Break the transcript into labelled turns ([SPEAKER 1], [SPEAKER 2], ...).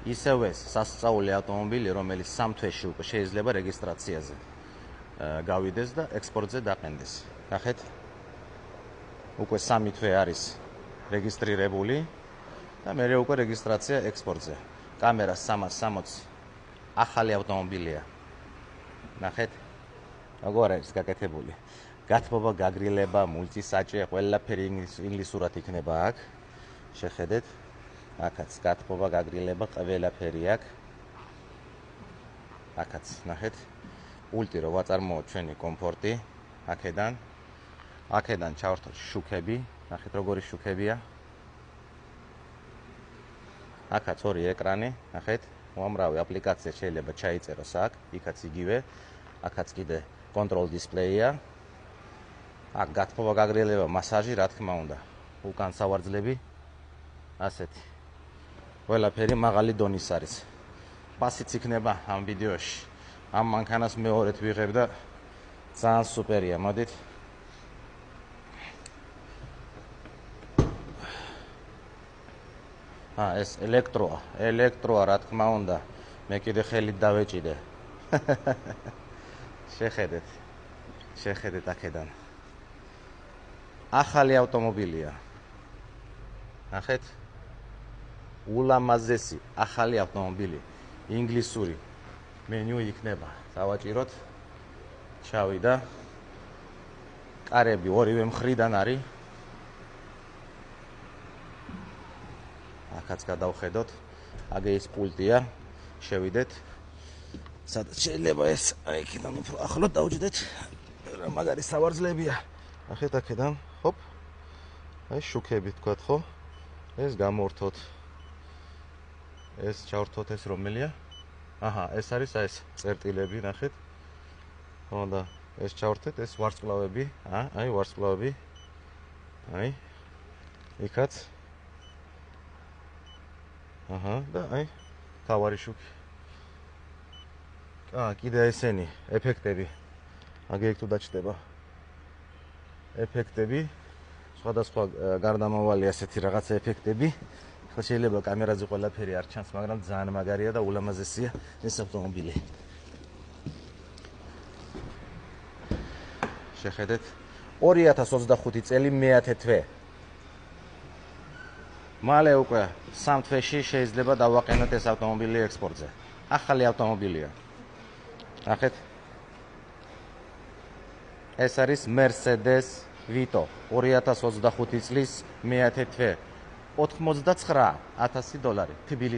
[SPEAKER 1] ისევე სასწაული ავტომობილი, რომელიც 3 თვეში უკვე შეიძლება რეგისტრაციაზე გავიდეს და ექსპორტზე დაყენდეს. ნახეთ. უკვე 3 თვე არის რეგისტრირებული და მე უკვე რეგისტრაცია ექსპორტზე. კამერა 360 ახალი ავტომობილია. ნახეთ. როგორ არის გაკეთებული? გათბობა, გაგრილება, მულტისაჭე, ყველაფერი ინგლისურად იქნება აქ. შეხედეთ. აქაც გათბობა, გაგრილება, ყველაფერი აქ. აქაც ნახეთ. პულტი რო ვაწარმოოთ ჩვენი კომფორტი, აქედან ჩავართოთ შუქები, ნახეთ როგორი შუქებია. აქაც ორი ეკრანი, ნახეთ. უამრავი აპლიკაცია შეიძლება ჩაიწეროს აქ, იქაც იგივე. აქაც კიდე control display-ია. აქ გათბობა, გაგრილება, მასაჟი, რა თქმა უნდა. უკან სავარძლები ასეთი. ყველაფერი მაღალი დონის არის. პასიც იქნება ამ ვიდეოში. ამ მანქანას მეორედ ვიღებ და ძალიან სუპერია, მოდით. ეს ელექტროა, რა თქმა უნდა. მე კიდე ხელით დავეჭიდე. შეხედეთ აქედან. ახალი ავტომობილია. ნახეთ. ულამაზესი ახალი ავტომობილი. ინგლისური მენიუ იქნება. დავაჭიროთ. ჩავიდა. კარები ორივე მხრიდან არის. აქაც გადავხედოთ. აგე ის პულტია. შევიდეთ. სადაც შეიძლება ეს აქედან უფრო ახლო დავჯდეთ. რა მაგარი სავარძლებია. ნახეთ აქედან, ჰოპ. აი შუქები თქვათ ხო? ეს გამორთოთ. ეს ჩავრთოთ ეს რომელია? აჰა, ეს არის ეს წერტილები, ნახეთ. ხო და ეს ჩავრთეთ, ეს ვარსკვლავები, აი ვარსკვლავები. აი. იქაც. აჰა, და აი თავარი შუქი. კიდე ესენი ეფექტები. აგე იქ თუ დაჭდება. ეფექტები, სხვადასხვა გარდამავალი ასეთი რაღაცა ეფექტები. ხო შეიძლება კამერაზე ყველაფერი არ ჩანს, მაგრამ ძალიან მაგარია და ულამაზესია ეს ავტომობილი. შეხედეთ. 2025 წელი მე-10 თვე. მალე უკვე 3 თვეში შეიძლება დავაყენოთ ეს ავტომობილი ექსპორტზე. ახალი ავტომობილია. ნახეთ. ეს არის Mercedes Vito 2025 წლის მე-10 თვე. $89,000 თბილისში.